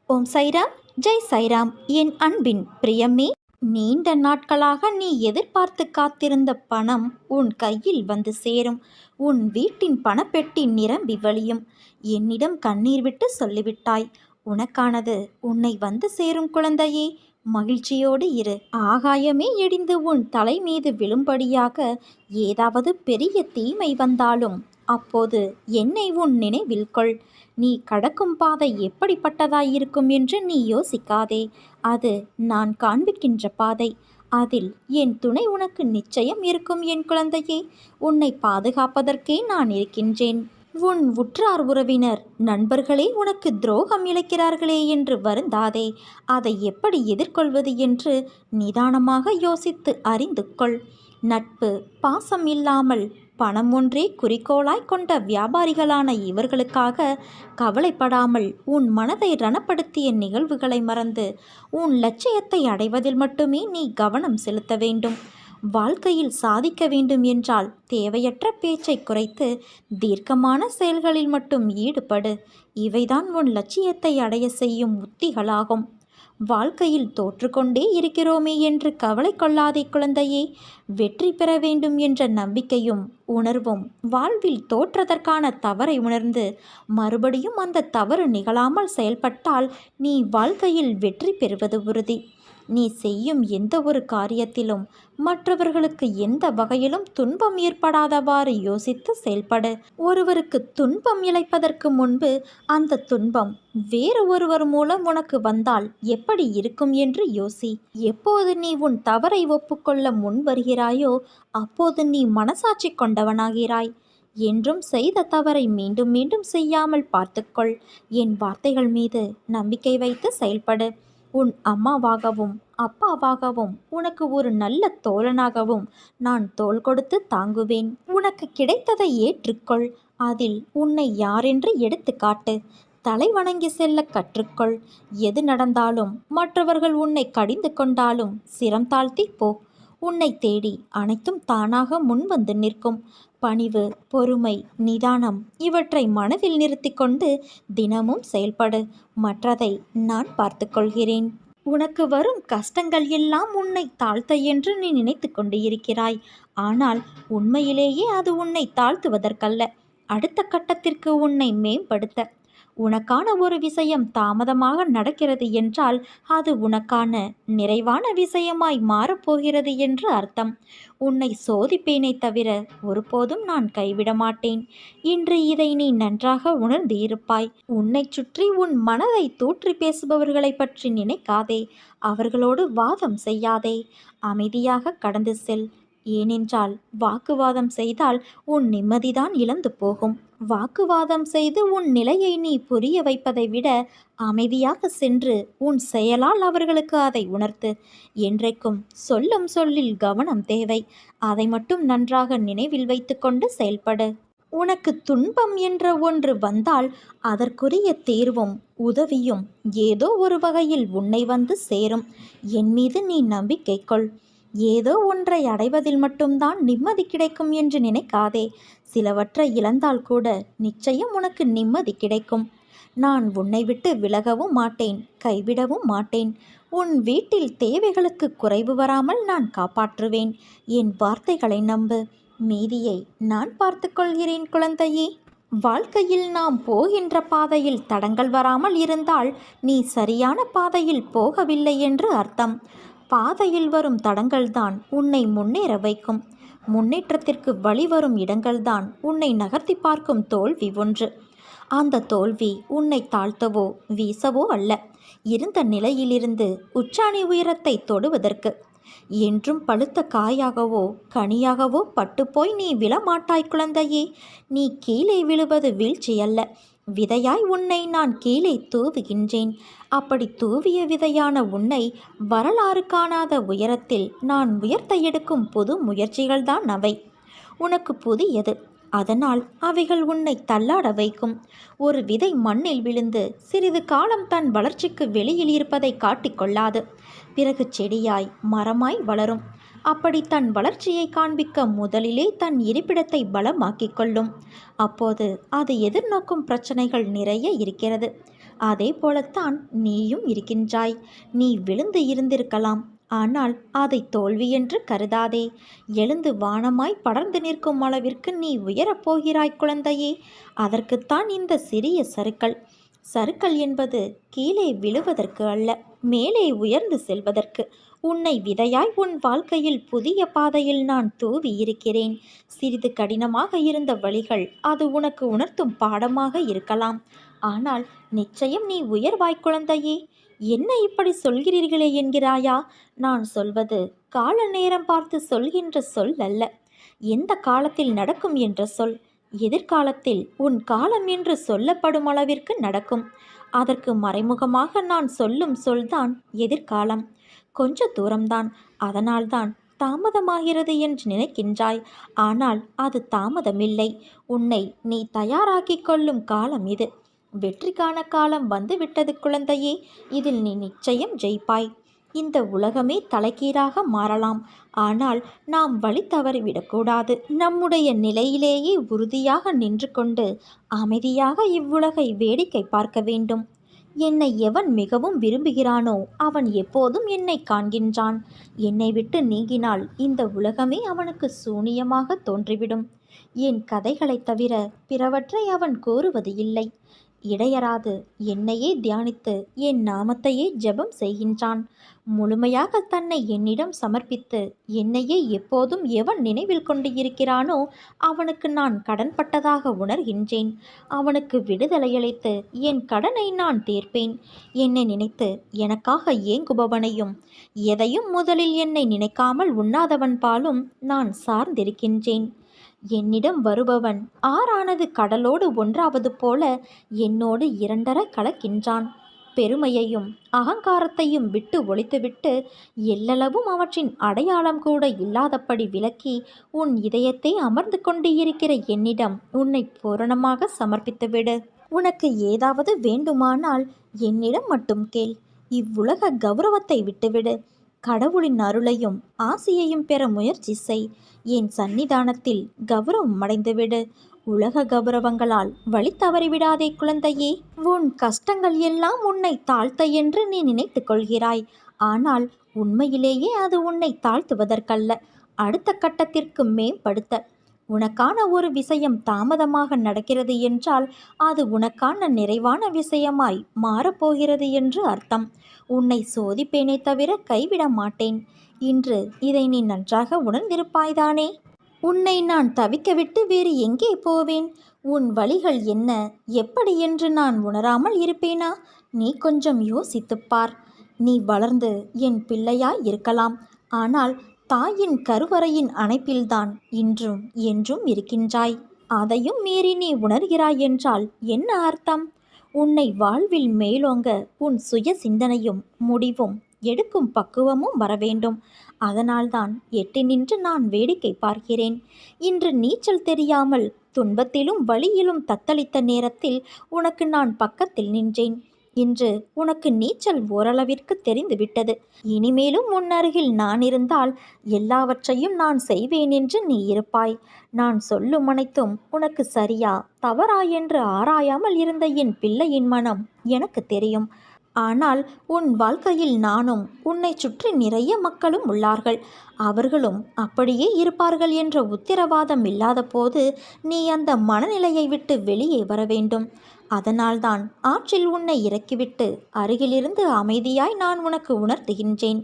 ஓம் சைராம், ஜெய் சைராம். என் அன்பின் பிரியமே, நீண்ட நாட்களாக நீ எதிர்பார்த்து காத்திருந்த பணம் உன் கையில் வந்து சேரும். உன் வீட்டின் பணப்பெட்டி நிரம்பி வழியும். என்னிடம் கண்ணீர் விட்டு சொல்லிவிட்டாய். உனக்கானது உன்னை வந்து சேரும் குழந்தையே. மகிழ்ச்சியோடு இரு. ஆகாயமே இடிந்து உன் தலை மீது விழும்படியாக ஏதாவது பெரிய தீமை வந்தாலும் அப்போது என்னை உன் நினைவில் கொள். நீ கடக்கும் பாதை எப்படிப்பட்டதாயிருக்கும் என்று நீ யோசிக்காதே. அது நான் காண்பிக்கின்ற பாதை. அதில் என் துணை உனக்கு நிச்சயம் இருக்கும் என் குழந்தையே. உன்னை பாதுகாப்பதற்கே நான் இருக்கின்றேன். உன் உற்றார் உறவினர் நண்பர்களே உனக்கு துரோகம் இழைக்கிறார்களே என்று வருந்தாதே. அதை எப்படி எதிர்கொள்வது என்று நிதானமாக யோசித்து அறிந்து கொள். நட்பு பாசம் இல்லாமல் பணம் ஒன்றே குறிக்கோளாய் கொண்ட வியாபாரிகளான இவர்களுக்காக கவலைப்படாமல் உன் மனதை ரணப்படுத்திய நிகழ்வுகளை மறந்து உன் லட்சியத்தை அடைவதில் மட்டுமே நீ கவனம் செலுத்த வேண்டும். வாழ்க்கையில் சாதிக்க வேண்டும் என்றால் தேவையற்ற பேச்சை குறைத்து தீர்க்கமான செயல்களில் மட்டும் ஈடுபடு. இவைதான் உன் லட்சியத்தை அடைய செய்யும் உத்திகளாகும். வாழ்க்கையில் தோற்றுக்கொண்டே இருக்கிறோமே என்று கவலை கொள்ளாதே குழந்தையே. வெற்றி பெற வேண்டும் என்ற நம்பிக்கையும் உணர்வும் வாழ்வில் தோற்றதற்கான தவறை உணர்ந்து மறுபடியும் அந்த தவறு நிகழாமல் செயல்பட்டால் நீ வாழ்க்கையில் வெற்றி பெறுவது உறுதி. நீ செய்யும் எந்த ஒரு காரியத்திலும் மற்றவர்களுக்கு எந்த வகையிலும் துன்பம் ஏற்படாதவாறு யோசித்து செயல்படு. ஒருவருக்கு துன்பம் இழைப்பதற்கு முன்பு அந்த துன்பம் வேறு ஒருவர் மூலம் உனக்கு வந்தால் எப்படி இருக்கும் என்று யோசி. எப்போது நீ உன் தவறை ஒப்புக்கொள்ள முன் வருகிறாயோ அப்போது நீ மனசாட்சி கொண்டவனாகிறாய். என்றும் செய்த தவறை மீண்டும் மீண்டும் செய்யாமல் பார்த்துக்கொள். என் வார்த்தைகள் மீது நம்பிக்கை வைத்து செயல்படு. உன் அம்மாவாகவும் அப்பாவாகவும் உனக்கு ஒரு நல்ல தோழனாகவும் நான் தோள் கொடுத்து தாங்குவேன். உனக்கு கிடைத்ததை ஏற்றுக்கொள். அதில் உன்னை யாரென்று எடுத்து காட்டு. தலை வணங்கி செல்ல கற்றுக்கொள். எது நடந்தாலும் மற்றவர்கள் உன்னை கடிந்து கொண்டாலும் சிரம் தாழ்த்தி போ. உன்னை தேடி அனைத்தும் தானாக முன்வந்து நிற்கும். பணிவு, பொறுமை, நிதானம் இவற்றை மனதில் நிறுத்தி கொண்டு தினமும் செயல்படு. மற்றதை நான் பார்த்து கொள்கிறேன். உனக்கு வரும் கஷ்டங்கள் எல்லாம் உன்னை தாழ்த்த என்று நீ நினைத்து கொண்டு இருக்கிறாய். ஆனால் உண்மையிலேயே அது உன்னை தாழ்த்துவதற்கல்ல, அடுத்த கட்டத்திற்கு உன்னை மேம்படுத்த. உனக்கான ஒரு விஷயம் தாமதமாக நடக்கிறது என்றால் அது உனக்கான நிறைவான விஷயமாய் மாறப்போகிறது என்று அர்த்தம். உன்னை சோதிப்பேனே தவிர ஒருபோதும் நான் கைவிட மாட்டேன். இன்று இதை நீ நன்றாக உணர்ந்து இருப்பாய். உன்னை சுற்றி உன் மனதை தூற்றி பேசுபவர்களை பற்றி நினைக்காதே. அவர்களோடு வாதம் செய்யாதே. அமைதியாக கடந்து செல். ஏனென்றால் வாக்குவாதம் செய்தால் உன் நிம்மதிதான் இழந்து போகும். வாக்குவாதம் செய்து உன் நிலையை நீ புரிய வைப்பதை விட அமைதியாக சென்று உன் செயலால் அவர்களுக்கு அதை உணர்த்து. என்றைக்கும் சொல்லும் சொல்லில் கவனம் தேவை. அதை மட்டும் நன்றாக நினைவில் வைத்துக்கொண்டு செயல்படு. உனக்கு துன்பம் என்ற ஒன்று வந்தால் அதற்குரிய தீர்வும் உதவியும் ஏதோ ஒரு வகையில் உன்னை வந்து சேரும். என் மீது நீ நம்பிக்கை கொள். ஏதோ ஒன்றை அடைவதில் மட்டும்தான் நிம்மதி கிடைக்கும் என்று நினைக்காதே. சிலவற்றை இழந்தால் கூட நிச்சயம் உனக்கு நிம்மதி கிடைக்கும். நான் உன்னை விட்டு விலகவும் மாட்டேன், கைவிடவும் மாட்டேன். உன் வீட்டில் தேவைகளுக்கு குறைவு வராமல் நான் காப்பாற்றுவேன். என் வார்த்தைகளை நம்பு. மீதியை நான் பார்த்து கொள்கிறேன் குழந்தையே. வாழ்க்கையில் நாம் போகின்ற பாதையில் தடங்கள் வராமல் இருந்தால் நீ சரியான பாதையில் போகவில்லை என்று அர்த்தம். பாதையில் வரும் தடங்கள்தான் உன்னை முன்னேற வைக்கும். முன்னேற்றத்திற்கு வழிவரும் இடங்கள்தான் உன்னை நகர்த்தி பார்க்கும் தோல்வி ஒன்று. அந்த தோல்வி உன்னை தாழ்த்தவோ வீசவோ அல்ல, இருந்த நிலையிலிருந்து உச்சாணி உயரத்தை தொடுவதற்கு. என்றும் பழுத்த காயாகவோ கனியாகவோ பட்டுப்போய் நீ விழமாட்டாய் குழந்தையே. நீ கீழே விழுவது வீழ்ச்சி அல்ல, விதையாய் உன்னை நான் கீழே தூவுகின்றேன். அப்படி தூவிய விதையான உன்னை வரலாறு காணாத உயரத்தில் நான் உயர்த்த எடுக்கும் புது முயற்சிகள்தான் அவை. உனக்கு புதியது, அதனால் அவைகள் உன்னை தள்ளாட வைக்கும். ஒரு விதை மண்ணில் விழுந்து சிறிது காலம் தன் வளர்ச்சிக்கு வெளியில் இருப்பதை காட்டிக்கொள்ளாது. பிறகு செடியாய் மரமாய் வளரும். அப்படி தன் வளர்ச்சியை காண்பிக்க முதலிலே தன் இருப்பிடத்தை பலமாக்கிக் கொள்ளும். அப்போது அது எதிர்நோக்கும் பிரச்சனைகள் நிறைய இருக்கிறது. அதே போலத்தான் நீயும் இருக்கின்றாய். நீ விழுந்து இருந்திருக்கலாம், ஆனால் அதை தோல்வி என்று கருதாதே. எழுந்து வானமாய் படர்ந்து நிற்கும் அளவிற்கு நீ உயரப் போகிறாய் குழந்தையே. அதற்குத்தான் இந்த சிறிய சறுக்கல். சறுக்கல் என்பது கீழே விழுவதற்கு அல்ல, மேலே உயர்ந்து செல்வதற்கு. உன்னை விதையாய் உன் வாழ்க்கையில் புதிய பாதையில் நான் தூவி இருக்கிறேன். சிறிது கடினமாக இருந்த வழிகள் அது உனக்கு உணர்த்தும் பாடமாக இருக்கலாம். ஆனால் நிச்சயம் நீ உயர்வாய் குழந்தையே. என்ன இப்படி சொல்கிறீர்களே என்கிறாயா? நான் சொல்வது கால நேரம் பார்த்து சொல்கின்ற சொல் அல்ல, எந்த காலத்தில் நடக்கும் என்ற சொல். எதிர்காலத்தில் உன் காலம் என்று சொல்லப்படும் அளவிற்கு நடக்கும். அதற்கு மறைமுகமாக நான் சொல்லும் சொல்தான் எதிர்காலம். கொஞ்ச தூரம்தான், அதனால்தான் தாமதமாகிறது என்று நினைக்கின்றாய். ஆனால் அது தாமதமில்லை. உன்னை நீ தயாராக்கிக் கொள்ளும் காலம் இது. வெற்றிக்கான காலம் வந்துவிட்டது குழந்தையே. இதில் நீ நிச்சயம் ஜெயிப்பாய். இந்த உலகமே தலைகீழாக மாறலாம், ஆனால் நாம் வழி தவறிவிடக்கூடாது. நம்முடைய நிலையிலேயே உறுதியாக நின்று கொண்டு அமைதியாக இவ்வுலகை வேடிக்கை பார்க்க வேண்டும். என்னை எவன் மிகவும் விரும்புகிறானோ அவன் எப்போதும் என்னை காண்கின்றான். என்னை விட்டு நீங்கினால் இந்த உலகமே அவனுக்கு சூனியமாக தோன்றிவிடும். என் கதைகளைத் தவிர பிறவற்றை அவன் கூறுவது இல்லை. இடையராது என்னையே தியானித்து என் நாமத்தையே ஜெபம் செய்கின்றான். முழுமையாக தன்னை என்னிடம் சமர்ப்பித்து என்னையே எப்போதும் எவன் நினைவில் கொண்டு இருக்கிறானோ அவனுக்கு நான் கடன்பட்டதாக உணர்கின்றேன். அவனுக்கு விடுதலையளித்து என் கடனை நான் தீர்ப்பேன். என்னை நினைத்து எனக்காக ஏங்குபவனையும் எதையும் முதலில் என்னை நினைக்காமல் உண்ணாதவன் பாலும் நான் சார்ந்திருக்கின்றேன். என்னிடம் வருபவன் ஆறானது கடலோடு ஒன்றாவது போல என்னோடு இரண்டர கலக்கின்றான். பெருமையையும் அகங்காரத்தையும் விட்டு ஒழித்துவிட்டு எல்லளவும் அவற்றின் அடையாளம் கூட இல்லாதபடி விலக்கி உன் இதயத்தை அமர்ந்து கொண்டு இருக்கிற என்னிடம் உன்னை பூரணமாக சமர்ப்பித்துவிடு. உனக்கு ஏதாவது வேண்டுமானால் என்னிடம் மட்டும் கேள். இவ்வுலக கௌரவத்தை விட்டுவிடு. கடவுளின் அருளையும் ஆசியையும் பெற முயற்சி செய். என் சன்னிதானத்தில் கௌரவம் அடைந்துவிடு. உலக கௌரவங்களால் வழி தவறிவிடாதே குழந்தையே. உன் கஷ்டங்கள் எல்லாம் உன்னை தாழ்த்த என்று நீ நினைத்து கொள்கிறாய். ஆனால் உண்மையிலேயே அது உன்னை தாழ்த்துவதற்கல்ல, அடுத்த கட்டத்திற்கு மேம்படுத்த. உனக்கான ஒரு விஷயம் தாமதமாக நடக்கிறது என்றால் அது உனக்கான நிறைவான விஷயமாய் மாறப்போகிறது என்று அர்த்தம். உன்னை சோதிப்பேனே தவிர கைவிட மாட்டேன். இன்று இதை நீ நன்றாக உணர்ந்திருப்பாய்தானே? உன்னை நான் தவிக்க விட்டு வேறு எங்கே போவேன்? உன் வழிகள் என்ன, எப்படி என்று நான் உணராமல் இருப்பேனா? நீ கொஞ்சம் யோசித்துப்பார். நீ வளர்ந்து என் பிள்ளையாய் இருக்கலாம், ஆனால் தாயின் கருவறையின் அணைப்பில்தான் இன்றும் என்றும் இருக்கின்றாய். அதையும் மீறி நீ உணர்கிறாய் என்றால் என்ன அர்த்தம்? உன்னை வாழ்வில் மேலோங்க உன் சுய சிந்தனையும் முடிவும் எடுக்கும் பக்குவமும் வரவேண்டும். அதனால்தான் எட்டி நின்று நான் வேடிக்கை பார்க்கிறேன். இன்று நீச்சல் தெரியாமல் துன்பத்திலும் வழியிலும் தத்தளித்த நேரத்தில் உனக்கு நான் பக்கத்தில் நின்றேன். இன்று உனக்கு நீச்சல் ஓரளவிற்கு தெரிந்துவிட்டது. இனிமேலும் உன் அருகில் நான் இருந்தால் எல்லாவற்றையும் நான் செய்வேன் என்று நீ இருப்பாய். நான் சொல்லும் அனைத்தும் உனக்கு சரியா தவறா என்று ஆராயாமல் இருந்த என் பிள்ளையின் மனம் எனக்கு தெரியும். ஆனால் உன் வாழ்க்கையில் நானும் உன்னை சுற்றி நிறைய மக்களும் உள்ளார்கள். அவர்களும் அப்படியே இருப்பார்கள் என்ற உத்தரவாதம் இல்லாத போது நீ அந்த மனநிலையை விட்டு வெளியே வர வேண்டும். அதனால்தான் ஆற்றில் உன்னை இறக்கிவிட்டு அருகிலிருந்து அமைதியாய் நான் உனக்கு உணர்த்துகின்றேன்.